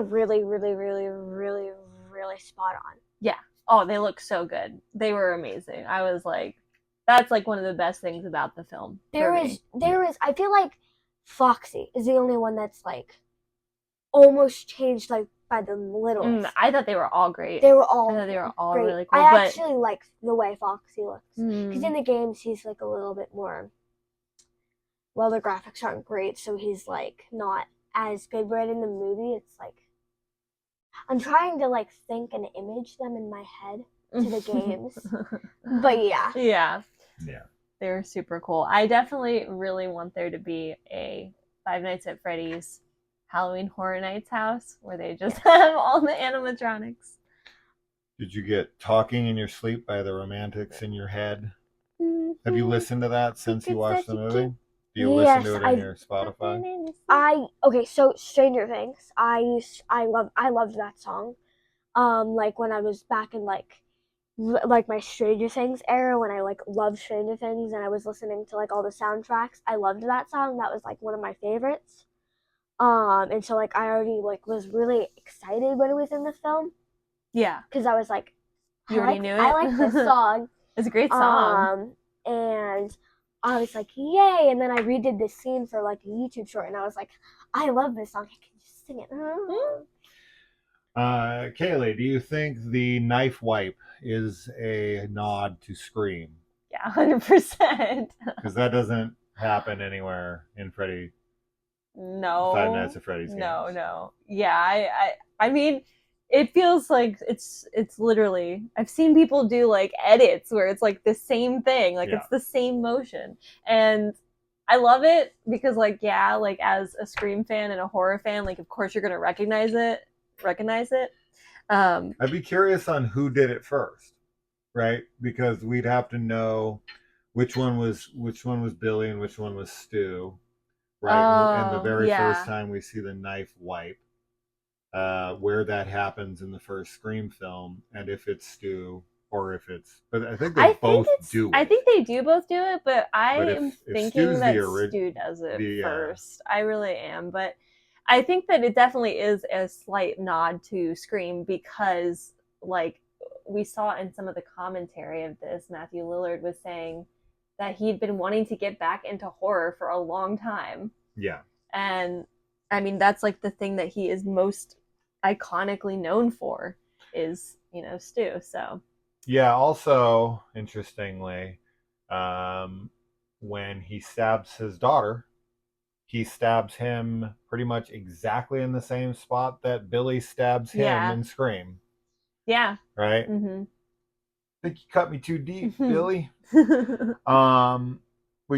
really, really, really, really, really spot on. Yeah. Oh, they look so good. They were amazing. I was like. That's like one of the best things about the film. There is. I feel like Foxy is the only one that's like almost changed like by the littlest. I thought they were all great. They were all. I thought they were all great. really cool. I actually like the way Foxy looks, because in the games he's like a little bit more. Well, the graphics aren't great, so he's like not as good. But in the movie, it's like I'm trying to like think and image them in my head to the games. But yeah, they're super cool. I definitely really want there to be a Five Nights at Freddy's Halloween Horror Nights house where they just have all the animatronics. Did you get Talking in Your Sleep by the Romantics in your head? Have you listened to that since you watched the movie? Do you listen to it on your Spotify? So Stranger Things. I loved that song. Like when I was back in like my Stranger Things era, when I like loved Stranger Things and I was listening to like all the soundtracks, I loved that song. That was like one of my favorites. And so like I already like was really excited when it was in the film. Yeah, because I was like, you already knew it. I like this song. It's a great song. And I was like, yay! And then I redid this scene for like a YouTube short, and I was like, I love this song. I can just sing it. Kaylee, do you think the knife wipe is a nod to Scream? Yeah, 100%. Because that doesn't happen anywhere in Freddy. No. Five Nights at Freddy's games. No. Yeah, I mean, it feels like it's literally. I've seen people do like edits where it's like the same thing, like it's the same motion, and I love it because like as a Scream fan and a horror fan, like of course you're gonna recognize it. I'd be curious on who did it first, right? Because we'd have to know which one was Billy and which one was Stu, right? And the very first time we see the knife wipe, where that happens in the first Scream film, and if it's Stu or if it's, but I think they both do it. I think they do both do it, but I'm thinking that Stu does it first. I really am, but I think that it definitely is a slight nod to Scream because, like, we saw in some of the commentary of this, Matthew Lillard was saying that he'd been wanting to get back into horror for a long time. Yeah. And, I mean, that's, like, the thing that he is most iconically known for is, Stu, so. Yeah, also, interestingly, when he stabs his daughter, he stabs him pretty much exactly in the same spot that Billy stabs him in Scream. Yeah. Right? Mm-hmm. Think you cut me too deep, Billy. We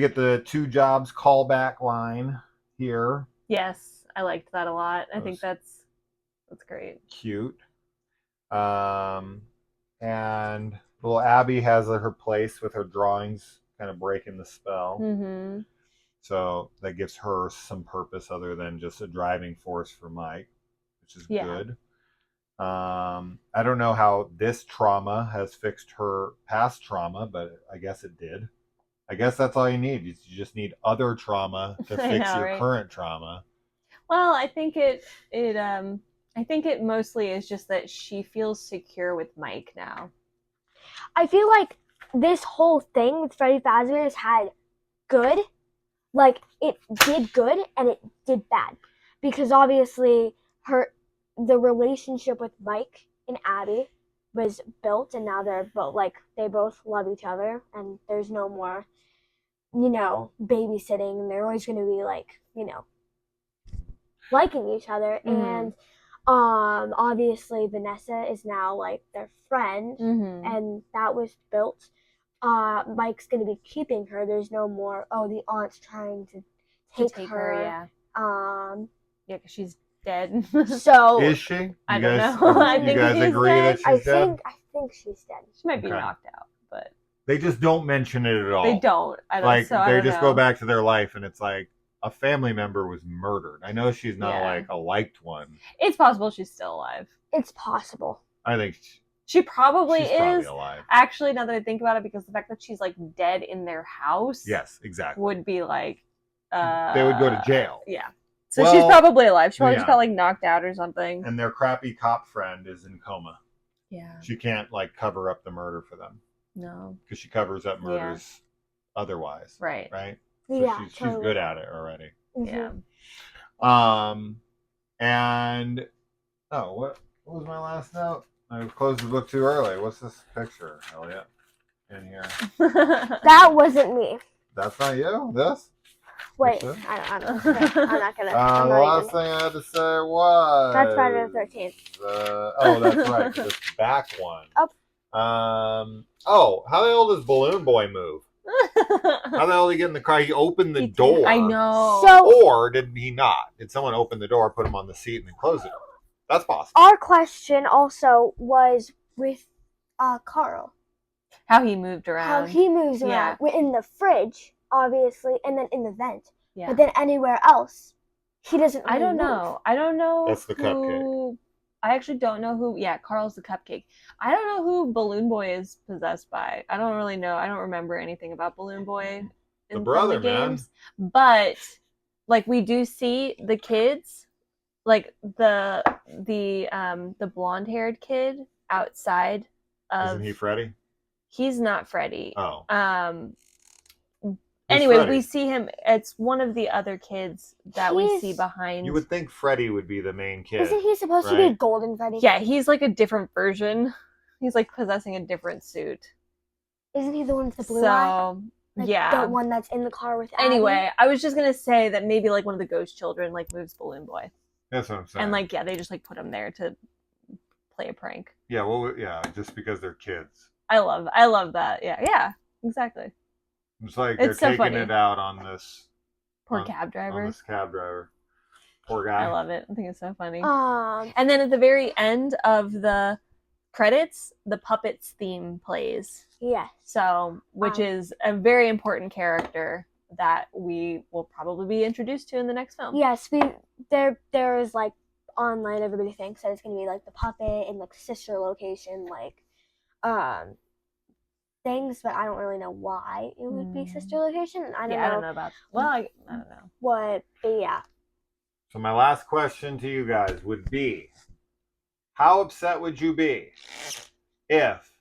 get the Two Jobs callback line here. Yes, I liked that a lot. I think that's great. Cute. And Little Abby has her place with her drawings, kind of breaking the spell. Mm-hmm. So that gives her some purpose other than just a driving force for Mike, which is good. I don't know how this trauma has fixed her past trauma, but I guess it did. I guess that's all you need. You just need other trauma to fix your current trauma. Well, I think it mostly is just that she feels secure with Mike now. I feel like this whole thing with Freddy Fazbear's had good, like it did good and it did bad, because obviously the relationship with Mike and Abby was built, and now they're both they both love each other, and there's no more, babysitting, and they're always going to be liking each other. And obviously Vanessa is now like their friend, and that was built. Mike's gonna be keeping her. There's no more, the aunt's trying to take her. Yeah, because she's dead. So is she? I don't know. I think you guys agree that she's dead? I think she's dead. She might be knocked out, but they just don't mention it at all. They don't. I don't. Like so they just go back to their life, and it's like a family member was murdered. I know she's not like a liked one. It's possible she's still alive. It's possible. I think she probably she's is. Probably alive. Actually, now that I think about it, because the fact that she's like dead in their house, yes, exactly, would be like they would go to jail. Yeah. So she's probably alive. She probably just got like knocked out or something. And their crappy cop friend is in coma. Yeah. She can't like cover up the murder for them. No. Because she covers up murders otherwise. Right. Right. So she's good at it already. Yeah. And what was my last note? I closed the book too early. What's this picture, Elliot? In here. That wasn't me. That's not you? This? Wait, I don't know. I'm not gonna. The last thing I had to say was that's Friday the 13th. That's right. This back one. Oh. How the hell does Balloon Boy move? How the hell did he get in the car? He opened the door. I know. Or did he not? Did someone open the door, put him on the seat, and then close it? That's possible. Our question also was with Carl. How he moved around. How he moves around. We're in the fridge, obviously, and then in the vent. Yeah. But then anywhere else, he doesn't really I don't know. I don't know. That's the cupcake. I actually don't know who. Yeah, Carl's the cupcake. I don't know who Balloon Boy is possessed by. I don't really know. I don't remember anything about Balloon Boy in the games. Man. But like we do see the kids, like the blonde-haired kid outside of. Isn't he Freddy? He's not Freddy. Oh. Anyway, Freddy? We see him. It's one of the other kids that we see behind. You would think Freddy would be the main kid. Isn't he supposed to be Golden Freddy? Yeah, he's like a different version. He's like possessing a different suit. Isn't he the one with the blue eye? The one that's in the car with Abby? Anyway, I was just gonna say that maybe like one of the ghost children like moves Balloon Boy. That's what I'm saying. And they just like put him there to play a prank. Yeah, well, just because they're kids. I love that. Yeah, exactly. It's like they're taking it out on this poor cab driver. On this cab driver. Poor guy. I love it. I think it's so funny. And then at the very end of the credits, the Puppets theme plays. Yes. So, which is a very important character that we will probably be introduced to in the next film. Yes, there is like online, everybody thinks that it's gonna be like the puppet in like Sister location, like things, but I don't really know why it would be Sister location. I don't know about. Well, I don't know what, but yeah. So my last question to you guys would be: how upset would you be if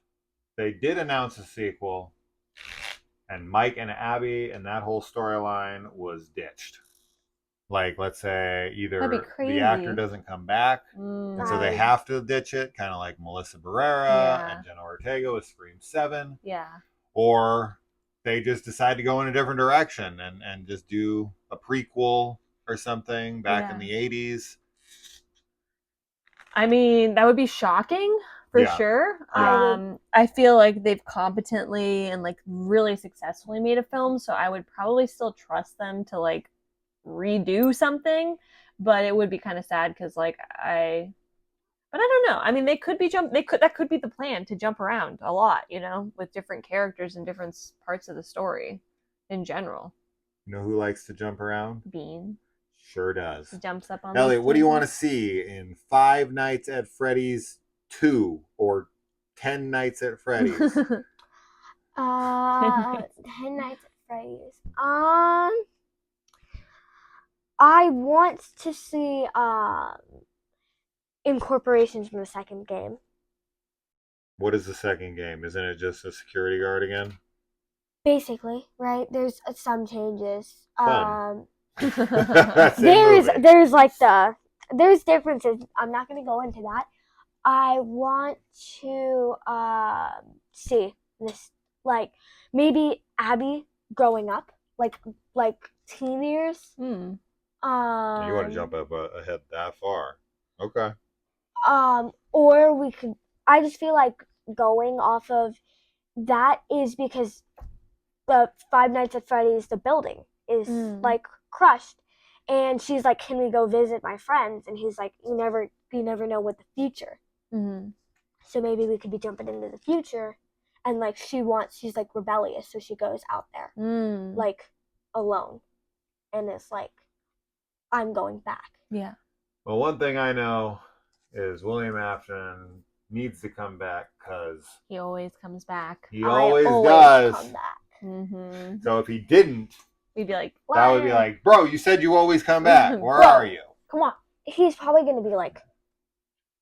they did announce a sequel and Mike and Abby and that whole storyline was ditched? Like, let's say either the actor doesn't come back, and so they have to ditch it, kind of like Melissa Barrera and Jenna Ortega with Scream 7. Yeah. Or they just decide to go in a different direction and just do a prequel or something back in the 80s. I mean, that would be shocking for sure. I feel like they've competently and like really successfully made a film, so I would probably still trust them to like redo something, but it would be kind of sad because like I But I don't know. I mean, that could be the plan, to jump around a lot, with different characters and different parts of the story in general. You know who likes to jump around? Bean. Sure does. He jumps up on Elliot, what do you want to see in Five Nights at Freddy's 2 or 10 Nights at Freddy's? 10 Nights at Freddy's. I want to see incorporations from the second game. What is the second game? Isn't it just a security guard again? Basically, right? There's some changes. Fun. There's differences. I'm not going to go into that. I want to see this, like maybe Abby growing up, like teen years. You want to jump up ahead that far? Okay. Or we could. I just feel like going off of that is because the Five Nights at Freddy's, the building is like crushed, and she's like, "Can we go visit my friends?" And he's like, "You never know what the future." Mm-hmm. So maybe we could be jumping into the future, and like she's like rebellious, so she goes out there like alone, and it's like, I'm going back. Yeah. Well, one thing I know is William Afton needs to come back because he always comes back. He always does. Come back. Mm-hmm. So if he didn't, we'd be like, what? That would be like, bro, you said you always come back. Where are you? Come on. He's probably going to be like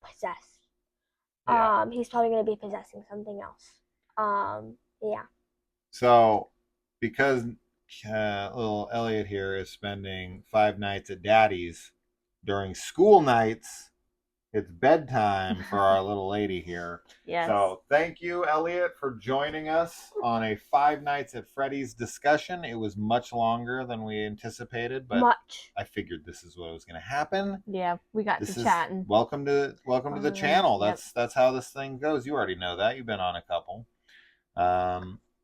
possessed. Yeah. He's probably going to be possessing something else. Yeah. So because little Elliot here is spending 5 nights at Daddy's during school nights, it's bedtime for our little lady here. Yes. So thank you, Elliot, for joining us on a 5 Nights at Freddy's discussion. It was much longer than we anticipated, but I figured this is what was going to happen. Yeah, we got to chatting. Welcome to the channel. That's how this thing goes. You already know that. You've been on a couple.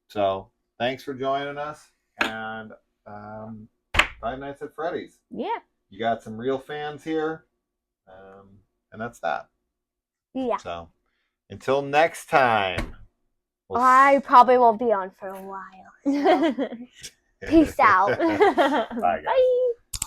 So thanks for joining us, and 5 Nights at Freddy's. Yeah. You got some real fans here. And that's that. Yeah. So, until next time. I probably won't be on for a while. So. Peace out. Bye, guys. Bye.